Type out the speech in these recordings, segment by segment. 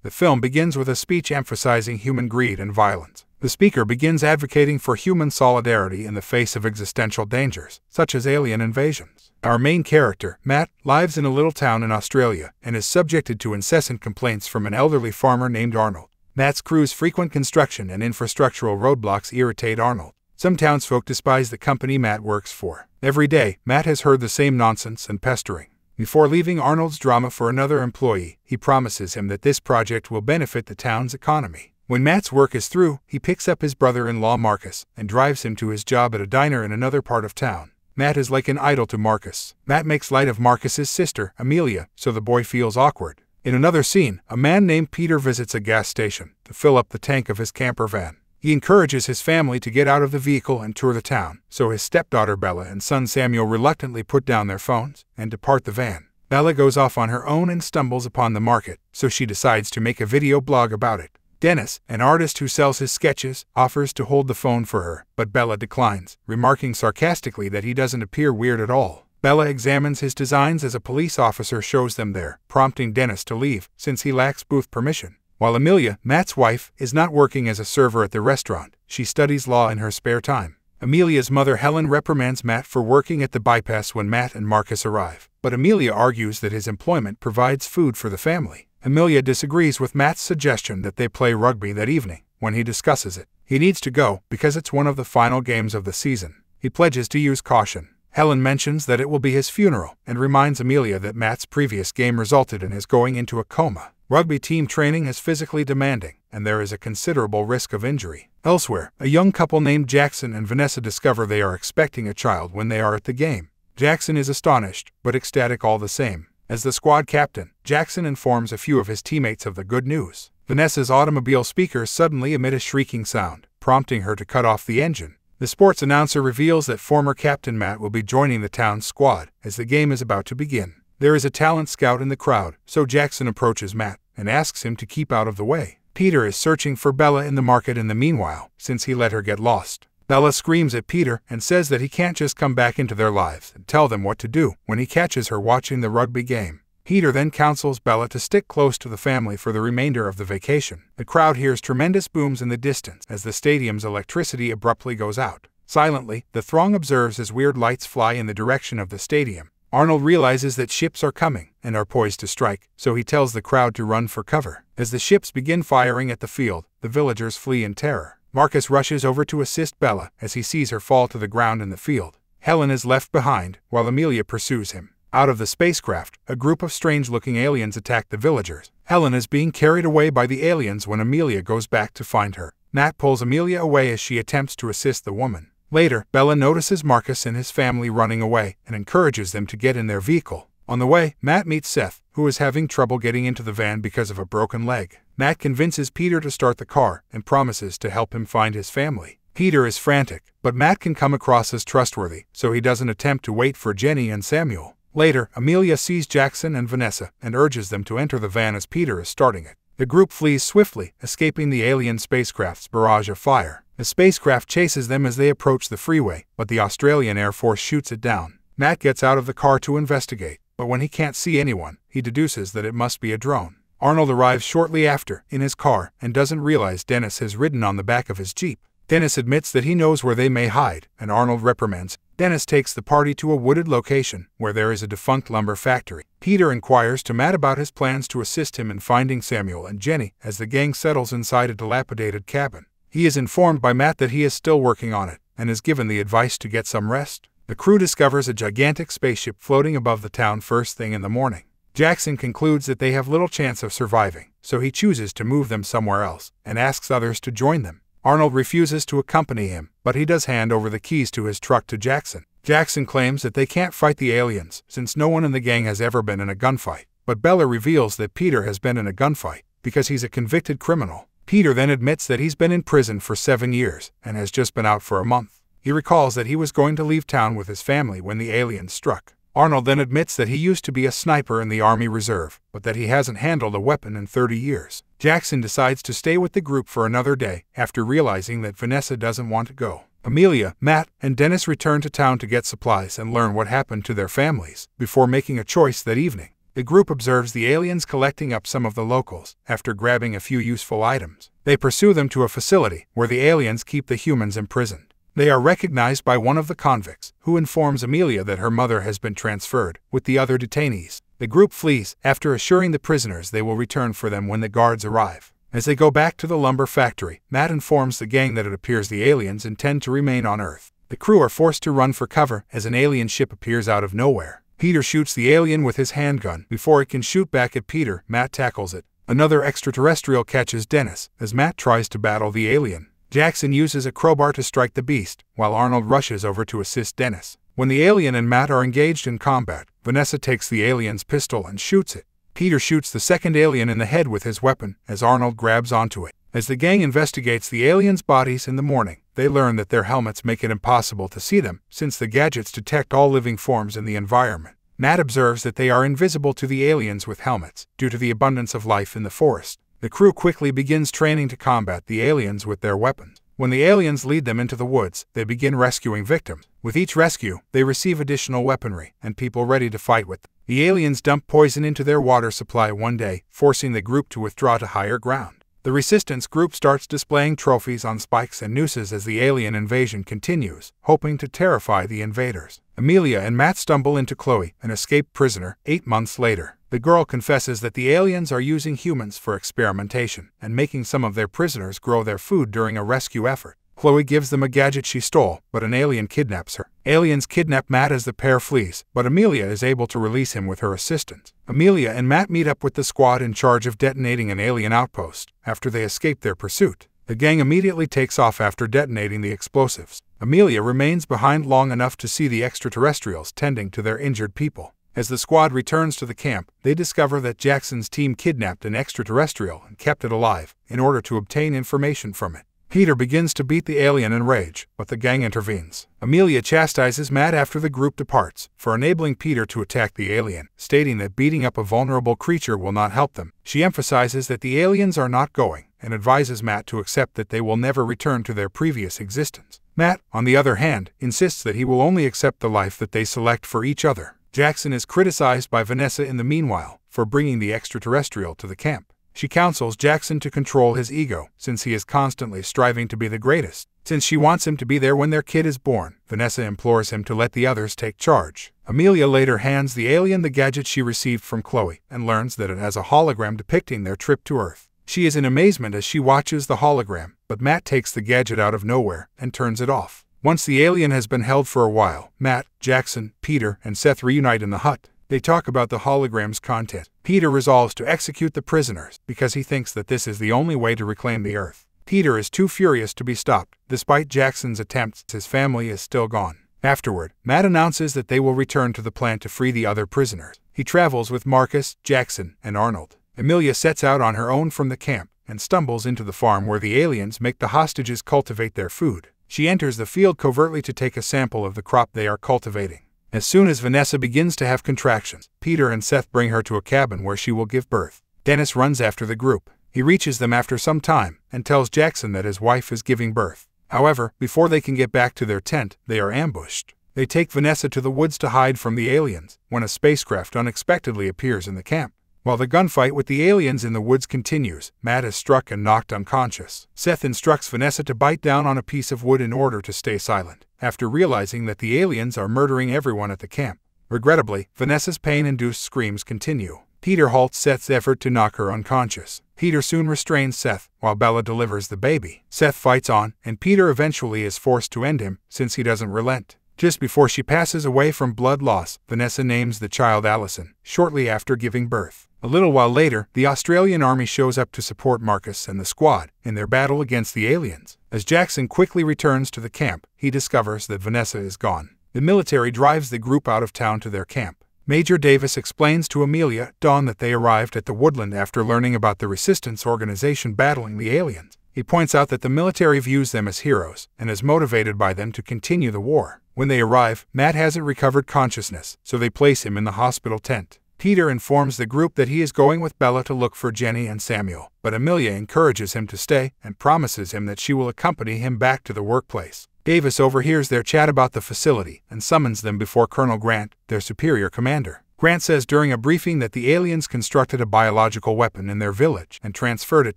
The film begins with a speech emphasizing human greed and violence. The speaker begins advocating for human solidarity in the face of existential dangers, such as alien invasions. Our main character, Matt, lives in a little town in Australia and is subjected to incessant complaints from an elderly farmer named Arnold. Matt's crew's frequent construction and infrastructural roadblocks irritate Arnold. Some townsfolk despise the company Matt works for. Every day, Matt has heard the same nonsense and pestering. Before leaving Arnold's drama for another employee, he promises him that this project will benefit the town's economy. When Matt's work is through, he picks up his brother-in-law Marcus and drives him to his job at a diner in another part of town. Matt is like an idol to Marcus. Matt makes light of Marcus's sister, Amelia, so the boy feels awkward. In another scene, a man named Peter visits a gas station to fill up the tank of his camper van. He encourages his family to get out of the vehicle and tour the town, so his stepdaughter Bella and son Samuel reluctantly put down their phones and depart the van. Bella goes off on her own and stumbles upon the market, so she decides to make a video blog about it. Dennis, an artist who sells his sketches, offers to hold the phone for her, but Bella declines, remarking sarcastically that he doesn't appear weird at all. Bella examines his designs as a police officer shows them there, prompting Dennis to leave, since he lacks booth permission. While Amelia, Matt's wife, is not working as a server at the restaurant, she studies law in her spare time. Amelia's mother Helen reprimands Matt for working at the bypass when Matt and Marcus arrive, but Amelia argues that his employment provides food for the family. Amelia disagrees with Matt's suggestion that they play rugby that evening. When he discusses it, he needs to go because it's one of the final games of the season. He pledges to use caution. Helen mentions that it will be his funeral and reminds Amelia that Matt's previous game resulted in his going into a coma. Rugby team training is physically demanding, and there is a considerable risk of injury. Elsewhere, a young couple named Jackson and Vanessa discover they are expecting a child when they are at the game. Jackson is astonished, but ecstatic all the same. As the squad captain, Jackson informs a few of his teammates of the good news. Vanessa's automobile speakers suddenly emit a shrieking sound, prompting her to cut off the engine. The sports announcer reveals that former Captain Matt will be joining the town's squad as the game is about to begin. There is a talent scout in the crowd, so Jackson approaches Matt and asks him to keep out of the way. Peter is searching for Bella in the market in the meanwhile, since he let her get lost. Bella screams at Peter and says that he can't just come back into their lives and tell them what to do when he catches her watching the rugby game. Peter then counsels Bella to stick close to the family for the remainder of the vacation. The crowd hears tremendous booms in the distance as the stadium's electricity abruptly goes out. Silently, the throng observes as weird lights fly in the direction of the stadium. Arnold realizes that ships are coming and are poised to strike, so he tells the crowd to run for cover. As the ships begin firing at the field, the villagers flee in terror. Marcus rushes over to assist Bella as he sees her fall to the ground in the field. Helen is left behind, while Amelia pursues him. Out of the spacecraft, a group of strange-looking aliens attack the villagers. Helen is being carried away by the aliens when Amelia goes back to find her. Matt pulls Amelia away as she attempts to assist the woman. Later, Bella notices Marcus and his family running away and encourages them to get in their vehicle. On the way, Matt meets Seth, who is having trouble getting into the van because of a broken leg. Matt convinces Peter to start the car and promises to help him find his family. Peter is frantic, but Matt can come across as trustworthy, so he doesn't attempt to wait for Jenny and Samuel. Later, Amelia sees Jackson and Vanessa and urges them to enter the van as Peter is starting it. The group flees swiftly, escaping the alien spacecraft's barrage of fire. The spacecraft chases them as they approach the freeway, but the Australian Air Force shoots it down. Matt gets out of the car to investigate, but when he can't see anyone, he deduces that it must be a drone. Arnold arrives shortly after, in his car, and doesn't realize Dennis has ridden on the back of his Jeep. Dennis admits that he knows where they may hide, and Arnold reprimands. Dennis takes the party to a wooded location, where there is a defunct lumber factory. Peter inquires to Matt about his plans to assist him in finding Samuel and Jenny as the gang settles inside a dilapidated cabin. He is informed by Matt that he is still working on it, and is given the advice to get some rest. The crew discovers a gigantic spaceship floating above the town first thing in the morning. Jackson concludes that they have little chance of surviving, so he chooses to move them somewhere else, and asks others to join them. Arnold refuses to accompany him, but he does hand over the keys to his truck to Jackson. Jackson claims that they can't fight the aliens, since no one in the gang has ever been in a gunfight. But Bella reveals that Peter has been in a gunfight, because he's a convicted criminal. Peter then admits that he's been in prison for 7 years, and has just been out for a month. He recalls that he was going to leave town with his family when the aliens struck. Arnold then admits that he used to be a sniper in the Army Reserve, but that he hasn't handled a weapon in 30 years. Jackson decides to stay with the group for another day, after realizing that Vanessa doesn't want to go. Amelia, Matt, and Dennis return to town to get supplies and learn what happened to their families, before making a choice that evening. The group observes the aliens collecting up some of the locals after grabbing a few useful items. They pursue them to a facility where the aliens keep the humans imprisoned. They are recognized by one of the convicts, who informs Amelia that her mother has been transferred with the other detainees. The group flees after assuring the prisoners they will return for them when the guards arrive. As they go back to the lumber factory, Matt informs the gang that it appears the aliens intend to remain on Earth. The crew are forced to run for cover as an alien ship appears out of nowhere. Peter shoots the alien with his handgun. Before it can shoot back at Peter, Matt tackles it. Another extraterrestrial catches Dennis as Matt tries to battle the alien. Jackson uses a crowbar to strike the beast, while Arnold rushes over to assist Dennis. When the alien and Matt are engaged in combat, Vanessa takes the alien's pistol and shoots it. Peter shoots the second alien in the head with his weapon as Arnold grabs onto it. As the gang investigates the aliens' bodies in the morning, they learn that their helmets make it impossible to see them, since the gadgets detect all living forms in the environment. Matt observes that they are invisible to the aliens with helmets, due to the abundance of life in the forest. The crew quickly begins training to combat the aliens with their weapons. When the aliens lead them into the woods, they begin rescuing victims. With each rescue, they receive additional weaponry and people ready to fight with them. The aliens dump poison into their water supply one day, forcing the group to withdraw to higher ground. The resistance group starts displaying trophies on spikes and nooses as the alien invasion continues, hoping to terrify the invaders. Amelia and Matt stumble into Chloe, an escaped prisoner, 8 months later. The girl confesses that the aliens are using humans for experimentation and making some of their prisoners grow their food during a rescue effort. Chloe gives them a gadget she stole, but an alien kidnaps her. Aliens kidnap Matt as the pair flees, but Amelia is able to release him with her assistance. Amelia and Matt meet up with the squad in charge of detonating an alien outpost after they escape their pursuit. The gang immediately takes off after detonating the explosives. Amelia remains behind long enough to see the extraterrestrials tending to their injured people. As the squad returns to the camp, they discover that Jackson's team kidnapped an extraterrestrial and kept it alive in order to obtain information from it. Peter begins to beat the alien in rage, but the gang intervenes. Amelia chastises Matt after the group departs for enabling Peter to attack the alien, stating that beating up a vulnerable creature will not help them. She emphasizes that the aliens are not going and advises Matt to accept that they will never return to their previous existence. Matt, on the other hand, insists that he will only accept the life that they select for each other. Jackson is criticized by Vanessa in the meanwhile for bringing the extraterrestrial to the camp. She counsels Jackson to control his ego, since he is constantly striving to be the greatest. Since she wants him to be there when their kid is born, Vanessa implores him to let the others take charge. Amelia later hands the alien the gadget she received from Chloe and learns that it has a hologram depicting their trip to Earth. She is in amazement as she watches the hologram, but Matt takes the gadget out of nowhere and turns it off. Once the alien has been held for a while, Matt, Jackson, Peter, and Seth reunite in the hut. They talk about the hologram's content. Peter resolves to execute the prisoners because he thinks that this is the only way to reclaim the Earth. Peter is too furious to be stopped. Despite Jackson's attempts, his family is still gone. Afterward, Matt announces that they will return to the plant to free the other prisoners. He travels with Marcus, Jackson, and Arnold. Amelia sets out on her own from the camp and stumbles into the farm where the aliens make the hostages cultivate their food. She enters the field covertly to take a sample of the crop they are cultivating. As soon as Vanessa begins to have contractions, Peter and Seth bring her to a cabin where she will give birth. Dennis runs after the group. He reaches them after some time and tells Jackson that his wife is giving birth. However, before they can get back to their tent, they are ambushed. They take Vanessa to the woods to hide from the aliens when a spacecraft unexpectedly appears in the camp. While the gunfight with the aliens in the woods continues, Matt is struck and knocked unconscious. Seth instructs Vanessa to bite down on a piece of wood in order to stay silent, after realizing that the aliens are murdering everyone at the camp. Regrettably, Vanessa's pain-induced screams continue. Peter halts Seth's effort to knock her unconscious. Peter soon restrains Seth, while Bella delivers the baby. Seth fights on, and Peter eventually is forced to end him, since he doesn't relent. Just before she passes away from blood loss, Vanessa names the child Allison, shortly after giving birth. A little while later, the Australian army shows up to support Marcus and the squad in their battle against the aliens. As Jackson quickly returns to the camp, he discovers that Vanessa is gone. The military drives the group out of town to their camp. Major Davis explains to Amelia at dawn that they arrived at the woodland after learning about the resistance organization battling the aliens. He points out that the military views them as heroes and is motivated by them to continue the war. When they arrive, Matt hasn't recovered consciousness, so they place him in the hospital tent. Peter informs the group that he is going with Bella to look for Jenny and Samuel, but Amelia encourages him to stay and promises him that she will accompany him back to the workplace. Davis overhears their chat about the facility and summons them before Colonel Grant, their superior commander. Grant says during a briefing that the aliens constructed a biological weapon in their village and transferred it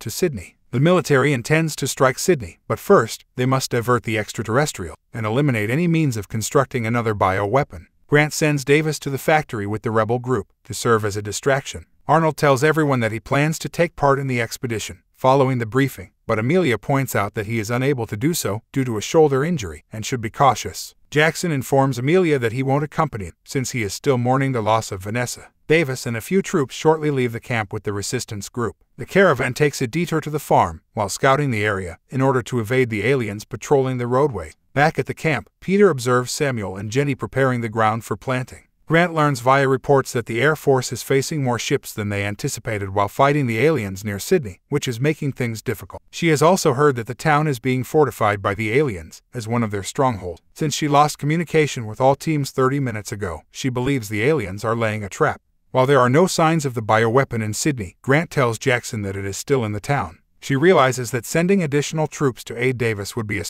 to Sydney. The military intends to strike Sydney, but first, they must divert the extraterrestrial and eliminate any means of constructing another bioweapon. Grant sends Davis to the factory with the rebel group to serve as a distraction. Arnold tells everyone that he plans to take part in the expedition following the briefing, but Amelia points out that he is unable to do so due to a shoulder injury and should be cautious. Jackson informs Amelia that he won't accompany him since he is still mourning the loss of Vanessa. Davis and a few troops shortly leave the camp with the resistance group. The caravan takes a detour to the farm while scouting the area in order to evade the aliens patrolling the roadway. Back at the camp, Peter observes Samuel and Jenny preparing the ground for planting. Grant learns via reports that the Air Force is facing more ships than they anticipated while fighting the aliens near Sydney, which is making things difficult. She has also heard that the town is being fortified by the aliens as one of their strongholds. Since she lost communication with all teams 30 minutes ago, she believes the aliens are laying a trap. While there are no signs of the bioweapon in Sydney, Grant tells Jackson that it is still in the town. She realizes that sending additional troops to aid Davis would be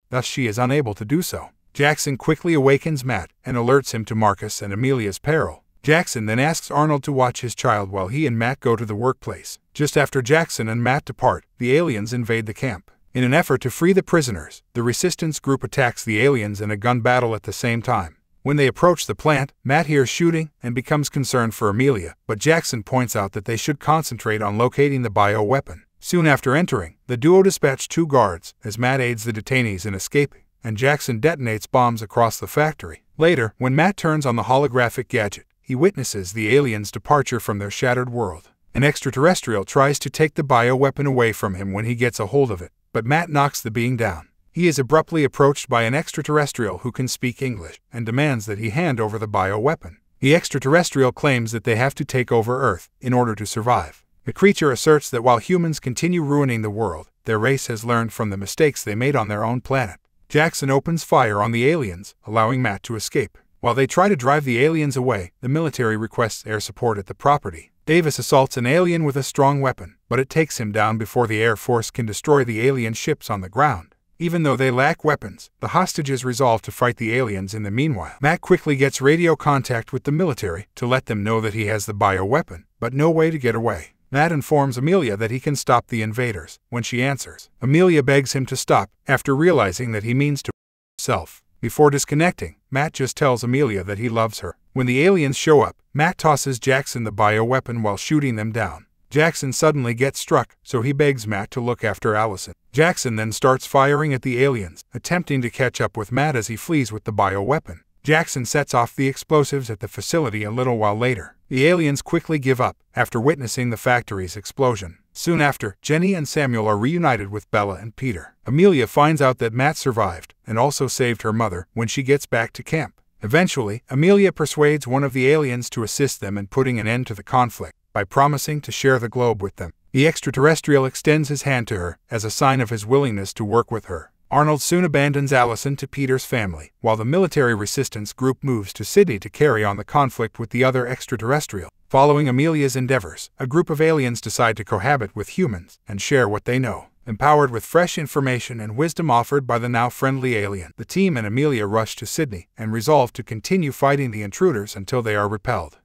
thus she is unable to do so. Jackson quickly awakens Matt and alerts him to Marcus and Amelia's peril. Jackson then asks Arnold to watch his child while he and Matt go to the workplace. Just after Jackson and Matt depart, the aliens invade the camp. In an effort to free the prisoners, the resistance group attacks the aliens in a gun battle at the same time. When they approach the plant, Matt hears shooting and becomes concerned for Amelia, but Jackson points out that they should concentrate on locating the bioweapon. Soon after entering, the duo dispatch 2 guards as Matt aids the detainees in escaping, and Jackson detonates bombs across the factory. Later, when Matt turns on the holographic gadget, he witnesses the aliens' departure from their shattered world. An extraterrestrial tries to take the bioweapon away from him when he gets a hold of it, but Matt knocks the being down. He is abruptly approached by an extraterrestrial who can speak English and demands that he hand over the bioweapon. The extraterrestrial claims that they have to take over Earth in order to survive. The creature asserts that while humans continue ruining the world, their race has learned from the mistakes they made on their own planet. Jackson opens fire on the aliens, allowing Matt to escape. While they try to drive the aliens away, the military requests air support at the property. Davis assaults an alien with a strong weapon, but it takes him down before the Air Force can destroy the alien ships on the ground. Even though they lack weapons, the hostages resolve to fight the aliens in the meanwhile. Matt quickly gets radio contact with the military to let them know that he has the bioweapon, but no way to get away. Matt informs Amelia that he can stop the invaders. When she answers, Amelia begs him to stop, after realizing that he means to himself. Before disconnecting, Matt just tells Amelia that he loves her. When the aliens show up, Matt tosses Jackson the bioweapon while shooting them down. Jackson suddenly gets struck, so he begs Matt to look after Allison. Jackson then starts firing at the aliens, attempting to catch up with Matt as he flees with the bioweapon. Jackson sets off the explosives at the facility a little while later. The aliens quickly give up after witnessing the factory's explosion. Soon after, Jenny and Samuel are reunited with Bella and Peter. Amelia finds out that Matt survived and also saved her mother when she gets back to camp. Eventually, Amelia persuades one of the aliens to assist them in putting an end to the conflict by promising to share the globe with them. The extraterrestrial extends his hand to her as a sign of his willingness to work with her. Arnold soon abandons Allison to Peter's family, while the military resistance group moves to Sydney to carry on the conflict with the other extraterrestrial. Following Amelia's endeavors, a group of aliens decide to cohabit with humans and share what they know. Empowered with fresh information and wisdom offered by the now friendly alien, the team and Amelia rush to Sydney and resolve to continue fighting the intruders until they are repelled.